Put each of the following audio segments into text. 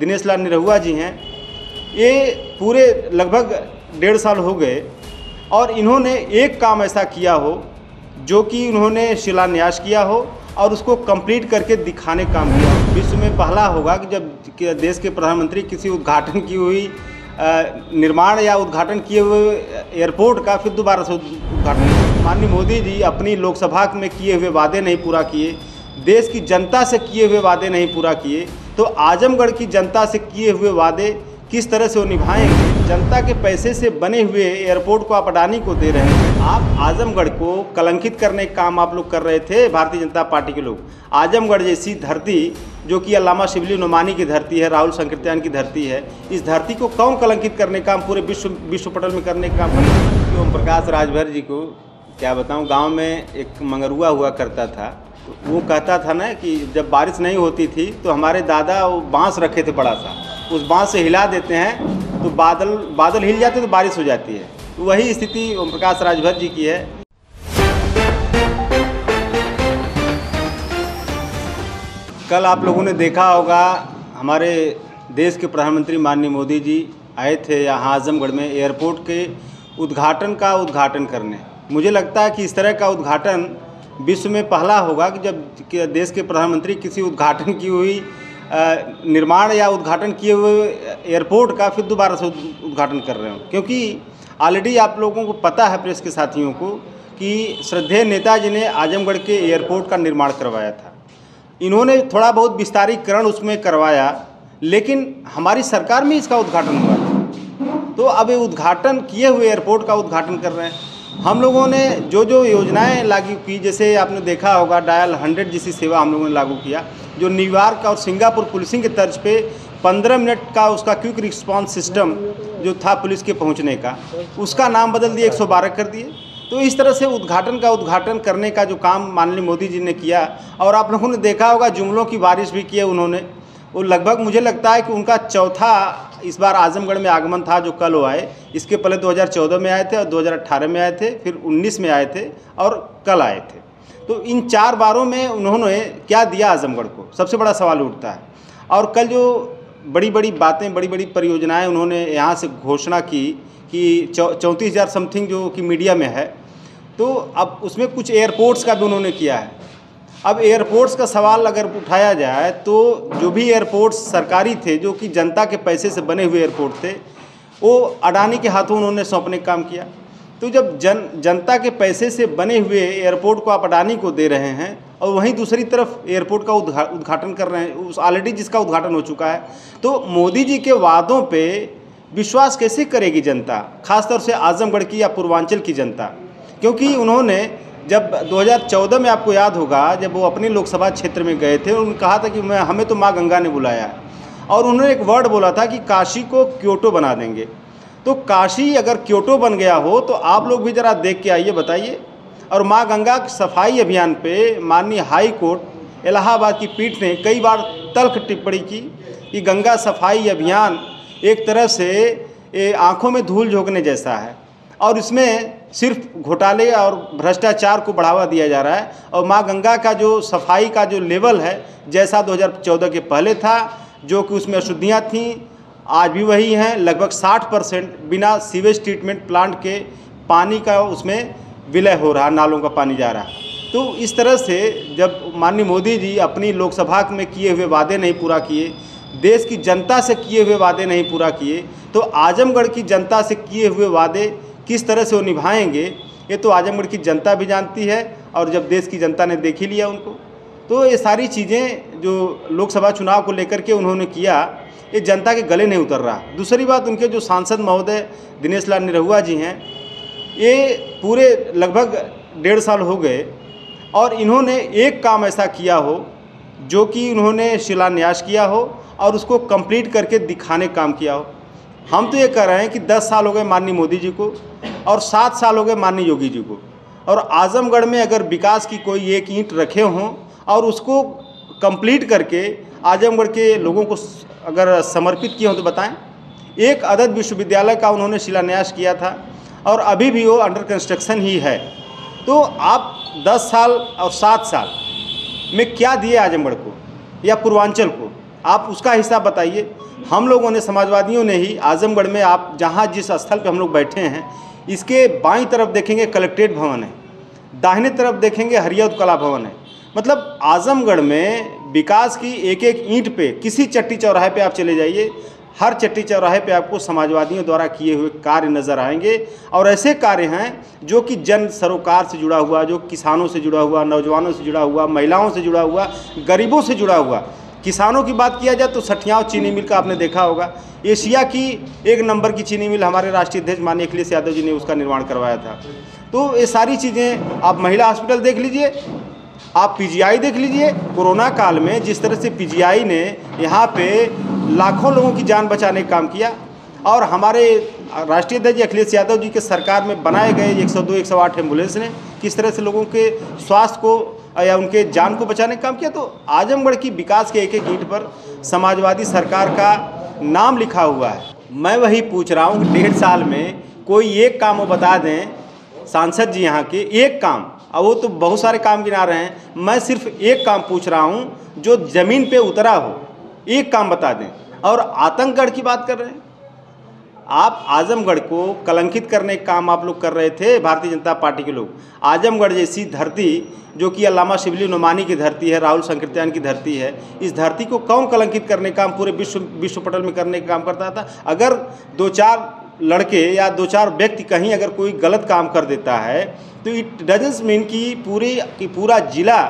दिनेश लाल निरहुआ जी हैं, ये पूरे लगभग 1.5 साल हो गए और इन्होंने एक काम ऐसा किया हो जो कि उन्होंने शिलान्यास किया हो और उसको कंप्लीट करके दिखाने का काम किया हो। विश्व में पहला होगा कि जब देश के प्रधानमंत्री किसी उद्घाटन की हुई निर्माण या उद्घाटन किए हुए एयरपोर्ट का फिर दोबारा से उद्घाटन। माननीय मोदी जी अपनी लोकसभा में किए हुए वादे नहीं पूरा किए, देश की जनता से किए हुए वादे नहीं पूरा किए, तो आजमगढ़ की जनता से किए हुए वादे किस तरह से वो निभाएंगे। जनता के पैसे से बने हुए एयरपोर्ट को आप अडानी को दे रहे हैं। आप आजमगढ़ को कलंकित करने का काम आप लोग कर रहे थे, भारतीय जनता पार्टी के लोग। आजमगढ़ जैसी धरती जो कि अल्लामा शिबली नोमानी की धरती है, राहुल संकीर्तन की धरती है, इस धरती को कौन कलंकित करने का काम पूरे विश्व पटल में करने का काम कर रहा है। ओम प्रकाश राजभर जी को क्या बताऊँ, गाँव में एक मंगरुआ हुआ करता था, वो कहता था ना कि जब बारिश नहीं होती थी तो हमारे दादा वो बांस रखे थे बड़ा सा, उस बांस से हिला देते हैं तो बादल हिल जाते तो बारिश हो जाती है। तो वही स्थिति ओम प्रकाश राजभर जी की है। कल आप लोगों ने देखा होगा हमारे देश के प्रधानमंत्री माननीय मोदी जी आए थे यहाँ आजमगढ़ में एयरपोर्ट के उद्घाटन करने। मुझे लगता है कि इस तरह का उद्घाटन विश्व में पहला होगा कि जब देश के प्रधानमंत्री किसी उद्घाटन की हुई निर्माण या उद्घाटन किए हुए एयरपोर्ट का फिर दोबारा से उद्घाटन कर रहे हो। क्योंकि ऑलरेडी आप लोगों को पता है, प्रेस के साथियों को, कि श्रद्धेय नेताजी ने आजमगढ़ के एयरपोर्ट का निर्माण करवाया था। इन्होंने थोड़ा बहुत विस्तारीकरण उसमें करवाया, लेकिन हमारी सरकार में इसका उद्घाटन हुआ था। तो अब ये उद्घाटन किए हुए एयरपोर्ट का उद्घाटन कर रहे हैं। हम लोगों ने जो योजनाएं लागू की, जैसे आपने देखा होगा डायल 100 जैसी सेवा हम लोगों ने लागू किया, जो न्यूयॉर्क और सिंगापुर पुलिसिंग के तर्ज पे 15 मिनट का उसका क्विक रिस्पांस सिस्टम जो था पुलिस के पहुंचने का, उसका नाम बदल दिए 112 कर दिए। तो इस तरह से उद्घाटन करने का जो काम माननीय मोदी जी ने किया, और आप लोगों ने देखा होगा जुमलों की बारिश भी की है उन्होंने। वो लगभग मुझे लगता है कि उनका चौथा इस बार आजमगढ़ में आगमन था जो कल वो आए। इसके पहले 2014 में आए थे और 2018 में आए थे, फिर 19 में आए थे और कल आए थे। तो इन 4 बारों में उन्होंने क्या दिया आजमगढ़ को, सबसे बड़ा सवाल उठता है। और कल जो बड़ी बड़ी बातें, बड़ी बड़ी परियोजनाएं उन्होंने यहाँ से घोषणा की कि 34,000 समथिंग जो कि मीडिया में है, तो अब उसमें कुछ एयरपोर्ट्स का भी उन्होंने किया है। अब एयरपोर्ट्स का सवाल अगर उठाया जाए तो जो भी एयरपोर्ट्स सरकारी थे, जो कि जनता के पैसे से बने हुए एयरपोर्ट थे, वो अडानी के हाथों उन्होंने सौंपने का काम किया। तो जब जनता के पैसे से बने हुए एयरपोर्ट को आप अडानी को दे रहे हैं और वहीं दूसरी तरफ एयरपोर्ट का उद्घाटन कर रहे हैं, उस ऑलरेडी जिसका उद्घाटन हो चुका है, तो मोदी जी के वादों पे विश्वास कैसे करेगी जनता, खासतौर से आजमगढ़ की या पूर्वांचल की जनता। क्योंकि उन्होंने जब 2014 में, आपको याद होगा, जब वो अपने लोकसभा क्षेत्र में गए थे, उन्होंने कहा था कि हमें तो माँ गंगा ने बुलाया है, और उन्होंने एक वर्ड बोला था कि काशी को क्योटो बना देंगे। तो काशी अगर क्योटो बन गया हो तो आप लोग भी ज़रा देख के आइए, बताइए। और माँ गंगा सफाई अभियान पे माननीय हाई कोर्ट इलाहाबाद की पीठ ने कई बार तल्ख टिप्पणी की कि गंगा सफाई अभियान एक तरह से आँखों में धूल झोंकने जैसा है, और इसमें सिर्फ घोटाले और भ्रष्टाचार को बढ़ावा दिया जा रहा है। और माँ गंगा का जो सफाई का जो लेवल है, जैसा 2014 के पहले था, जो कि उसमें अशुद्धियाँ थीं, आज भी वही हैं। लगभग 60% बिना सीवेज ट्रीटमेंट प्लांट के पानी का उसमें विलय हो रहा, नालों का पानी जा रहा। तो इस तरह से जब माननीय मोदी जी अपनी लोकसभा में किए हुए वादे नहीं पूरा किए, देश की जनता से किए हुए वादे नहीं पूरा किए, तो आजमगढ़ की जनता से किए हुए वादे किस तरह से वो निभाएंगे, ये तो आजमगढ़ की जनता भी जानती है। और जब देश की जनता ने देख ही लिया उनको, तो ये सारी चीज़ें जो लोकसभा चुनाव को लेकर के उन्होंने किया, ये जनता के गले नहीं उतर रहा। दूसरी बात, उनके जो सांसद महोदय दिनेश लाल निरहुआ जी हैं, ये पूरे लगभग 1.5 साल हो गए और इन्होंने एक काम ऐसा किया हो जो कि उन्होंने शिलान्यास किया हो और उसको कंप्लीट करके दिखाने का काम किया हो। हम तो ये कह रहे हैं कि 10 साल हो गए माननीय मोदी जी को और 7 साल हो गए माननीय योगी जी को, और आजमगढ़ में अगर विकास की कोई एक ईंट रखे हों और उसको कंप्लीट करके आजमगढ़ के लोगों को अगर समर्पित किए हों तो बताएं। एक अदद विश्वविद्यालय का उन्होंने शिलान्यास किया था और अभी भी वो अंडर कंस्ट्रक्शन ही है। तो आप 10 साल और 7 साल में क्या दिए आजमगढ़ को या पूर्वांचल को? आप उसका हिसाब बताइए। हम लोगों ने, समाजवादियों ने ही आजमगढ़ में, आप जहाँ जिस स्थल पे हम लोग बैठे हैं, इसके बाईं तरफ देखेंगे कलेक्ट्रेट भवन है, दाहिने तरफ देखेंगे हरियत कला भवन है। मतलब आजमगढ़ में विकास की एक एक ईंट पे, किसी चट्टी चौराहे पे आप चले जाइए, हर चट्टी चौराहे पे आपको समाजवादियों द्वारा किए हुए कार्य नज़र आएंगे। और ऐसे कार्य हैं जो कि जन सरोकार से जुड़ा हुआ, जो किसानों से जुड़ा हुआ, नौजवानों से जुड़ा हुआ, महिलाओं से जुड़ा हुआ, गरीबों से जुड़ा हुआ। किसानों की बात किया जाए तो सठियाव चीनी मिल का आपने देखा होगा, एशिया की 1 नंबर की चीनी मिल हमारे राष्ट्रीय अध्यक्ष माननीय अखिलेश यादव जी ने उसका निर्माण करवाया था। तो ये सारी चीज़ें, आप महिला हॉस्पिटल देख लीजिए, आप पीजीआई देख लीजिए। कोरोना काल में जिस तरह से पीजीआई ने यहाँ पे लाखों लोगों की जान बचाने का काम किया, और हमारे राष्ट्रीय अध्यक्ष अखिलेश यादव जी के सरकार में बनाए गए 102, 108 एम्बुलेंस ने किस तरह से लोगों के स्वास्थ्य को या उनके जान को बचाने का काम किया। तो आजमगढ़ की विकास के एक एक ईंट पर समाजवादी सरकार का नाम लिखा हुआ है। मैं वही पूछ रहा हूँ, 1.5 साल में कोई एक काम वो बता दें, सांसद जी यहाँ के एक काम, अब वो तो बहुत सारे काम गिना रहे हैं, मैं सिर्फ एक काम पूछ रहा हूँ जो ज़मीन पे उतरा हो, एक काम बता दें। और आतंकगढ़ की बात कर रहे हैं आप, आजमगढ़ को कलंकित करने का काम आप लोग कर रहे थे, भारतीय जनता पार्टी के लोग। आजमगढ़ जैसी धरती जो कि अल्लामा शिबली नुमानी की धरती है, राहुल संकीर्तन की धरती है, इस धरती को कौन कलंकित करने का काम पूरे विश्व पटल में करने का काम करता था। अगर 2-4 लड़के या 2-4 व्यक्ति कहीं अगर कोई गलत काम कर देता है तो इट डजंट मीन कि पूरा जिला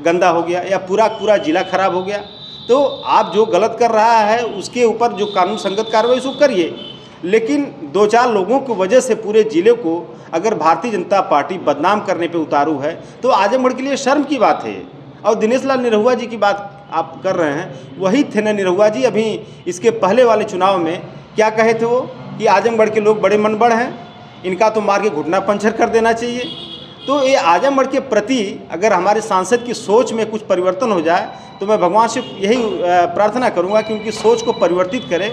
गंदा हो गया या पूरा जिला खराब हो गया। तो आप जो गलत कर रहा है उसके ऊपर जो कानून संगत कार्रवाई उसको करिए, लेकिन 2-4 लोगों की वजह से पूरे ज़िले को अगर भारतीय जनता पार्टी बदनाम करने पे उतारू है तो आजमगढ़ के लिए शर्म की बात है। और दिनेश लाल निरहुआ जी की बात आप कर रहे हैं, वही थे ना निरहुआ जी, अभी इसके पहले वाले चुनाव में क्या कहे थे वो, कि आजमगढ़ के लोग बड़े मनबड़ हैं, इनका तो मार के घुटना पंचर कर देना चाहिए। तो ये आजमगढ़ के प्रति अगर हमारे सांसद की सोच में कुछ परिवर्तन हो जाए तो मैं भगवान से यही प्रार्थना करूंगा कि उनकी सोच को परिवर्तित करें।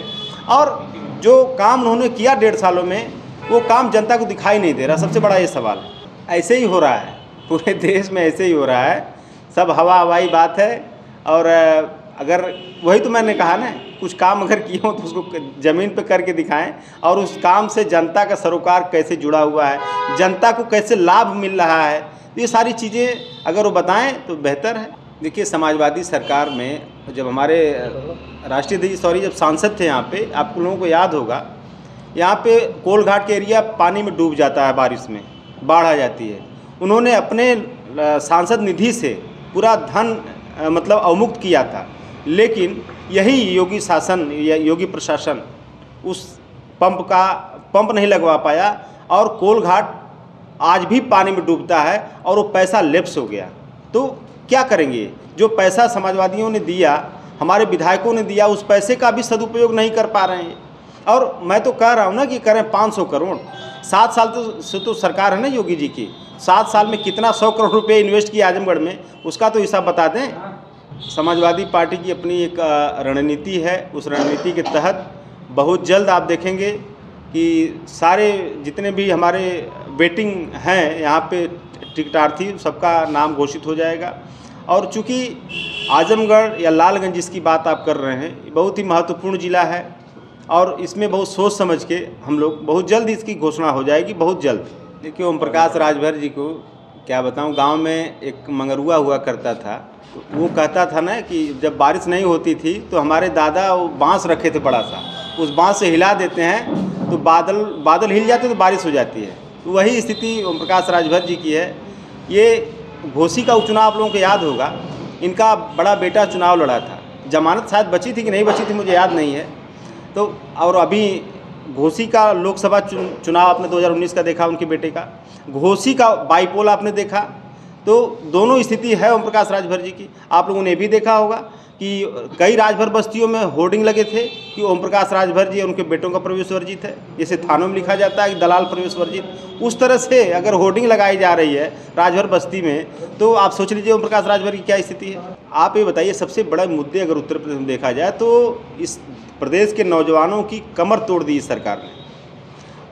और जो काम उन्होंने किया 1.5 सालों में, वो काम जनता को दिखाई नहीं दे रहा। सबसे बड़ा ये सवाल है। ऐसे ही हो रहा है, पूरे देश में ऐसे ही हो रहा है, सब हवा हवाई बात है। और अगर वही तो मैंने कहा ना, कुछ काम अगर किए हो तो उसको ज़मीन पे करके दिखाएं, और उस काम से जनता का सरोकार कैसे जुड़ा हुआ है, जनता को कैसे लाभ मिल रहा है, ये सारी चीज़ें अगर वो बताएं तो बेहतर है। देखिए, समाजवादी सरकार में जब हमारे राष्ट्रीय अध्यक्ष जब सांसद थे यहाँ पे, आप लोगों को याद होगा, यहाँ पे कोलघाट के एरिया पानी में डूब जाता है, बारिश में बाढ़ आ जाती है। उन्होंने अपने सांसद निधि से पूरा धन मतलब अवमुक्त किया था, लेकिन यही योगी शासन या योगी प्रशासन उस पंप नहीं लगवा पाया, और कोलघाट आज भी पानी में डूबता है और वो पैसा लैप्स हो गया। तो क्या करेंगे? जो पैसा समाजवादियों ने दिया, हमारे विधायकों ने दिया, उस पैसे का भी सदुपयोग नहीं कर पा रहे हैं। और मैं तो कह रहा हूँ ना कि करें 500 करोड़। 7 साल से तो सरकार है ना योगी जी की, 7 साल में कितना 100 करोड़ रुपये इन्वेस्ट किया आजमगढ़ में, उसका तो हिसाब बता दें। समाजवादी पार्टी की अपनी एक रणनीति है, उस रणनीति के तहत बहुत जल्द आप देखेंगे कि सारे जितने भी हमारे वेटिंग हैं यहाँ पे टिकटार्थी, सबका नाम घोषित हो जाएगा। और चूँकि आजमगढ़ या लालगंज जिसकी बात आप कर रहे हैं, बहुत ही महत्वपूर्ण ज़िला है, और इसमें बहुत सोच समझ के हम लोग बहुत जल्द इसकी घोषणा हो जाएगी, बहुत जल्द। देखिए, ओम प्रकाश राजभर जी को क्या बताऊं, गांव में एक मंगरुआ हुआ करता था, तो वो कहता था ना कि जब बारिश नहीं होती थी तो हमारे दादा वो बांस रखे थे बड़ा सा, उस बांस से हिला देते हैं तो बादल हिल जाते तो बारिश हो जाती है। तो वही स्थिति ओम प्रकाश राजभर जी की है। ये घोसी का उपचुनाव आप लोगों को याद होगा, इनका बड़ा बेटा चुनाव लड़ा था, जमानत शायद बची थी कि नहीं बची थी मुझे याद नहीं है। तो और अभी घोसी का लोकसभा चुनाव आपने 2019 का देखा, उनके बेटे का, घोसी का बाईपोल आपने देखा। तो दोनों स्थिति है ओम प्रकाश राजभर जी की। आप लोगों ने भी देखा होगा कि कई राजभर बस्तियों में होर्डिंग लगे थे कि ओम प्रकाश राजभर जी और उनके बेटों का प्रवेश वर्जित है, जैसे थानों में लिखा जाता है कि दलाल प्रवेश वर्जित। उस तरह से अगर होर्डिंग लगाई जा रही है राजभर बस्ती में, तो आप सोच लीजिए ओम प्रकाश राजभर की क्या स्थिति है। आप ये बताइए, सबसे बड़े मुद्दे अगर उत्तर प्रदेश में देखा जाए तो इस प्रदेश के नौजवानों की कमर तोड़ दी इस सरकार ने।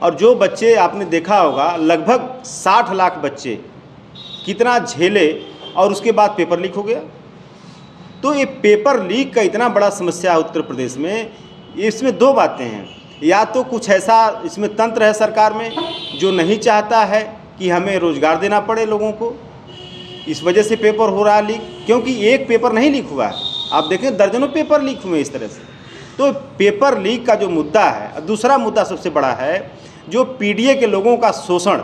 और जो बच्चे आपने देखा होगा, लगभग 60 लाख बच्चे कितना झेले, और उसके बाद पेपर लीक हो गया। तो ये पेपर लीक का इतना बड़ा समस्या है उत्तर प्रदेश में, इसमें दो बातें हैं। या तो कुछ ऐसा इसमें तंत्र है सरकार में जो नहीं चाहता है कि हमें रोजगार देना पड़े लोगों को, इस वजह से पेपर हो रहा है लीक। क्योंकि एक पेपर नहीं लीक हुआ है, आप देखें दर्जनों पेपर लीक हुए इस तरह से। तो पेपर लीक का जो मुद्दा है, दूसरा मुद्दा सबसे बड़ा है जो पीडीए के लोगों का शोषण।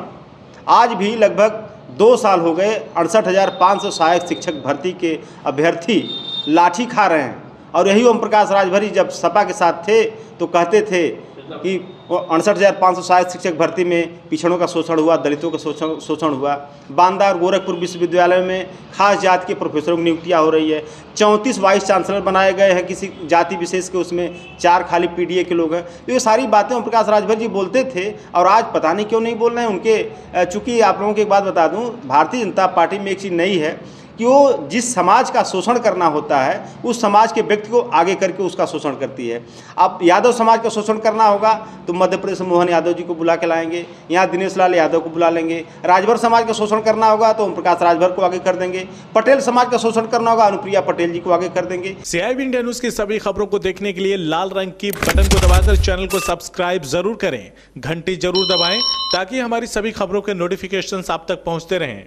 आज भी लगभग 2 साल हो गए 68,500 सहायक शिक्षक भर्ती के अभ्यर्थी लाठी खा रहे हैं। और यही ओम प्रकाश राजभरी जब सपा के साथ थे तो कहते थे कि 68,500 सहायक शिक्षक भर्ती में पिछड़ों का शोषण हुआ, दलितों का शोषण हुआ। बांदा और गोरखपुर विश्वविद्यालय में खास जाति के प्रोफेसरों की नियुक्तियाँ हो रही है। 34 वाइस चांसलर बनाए गए हैं किसी जाति विशेष के, उसमें 4 खाली पीडीए के लोग हैं। तो ये सारी बातें ओम प्रकाश राजभर जी बोलते थे और आज पता नहीं क्यों नहीं बोल रहे हैं उनके। चूँकि आप लोगों को एक बात बता दूँ, भारतीय जनता पार्टी में एक चीज़ नई है कि वो जिस समाज का शोषण करना होता है उस समाज के व्यक्ति को आगे करके उसका शोषण करती है। अब यादव समाज का शोषण करना होगा तो मध्य प्रदेश में मोहन यादव जी को बुला के लाएंगे, यहाँ दिनेश लाल यादव को बुला लेंगे। राजभर समाज का शोषण करना होगा तो ओम प्रकाश राजभर को आगे कर देंगे। पटेल समाज का शोषण करना होगा अनुप्रिया पटेल जी को आगे कर देंगे। CIB इंडिया न्यूज की सभी खबरों को देखने के लिए लाल रंग की बटन को दबाकर चैनल को सब्सक्राइब जरूर करें, घंटी जरूर दबाएं ताकि हमारी सभी खबरों के नोटिफिकेशन आप तक पहुंचते रहें।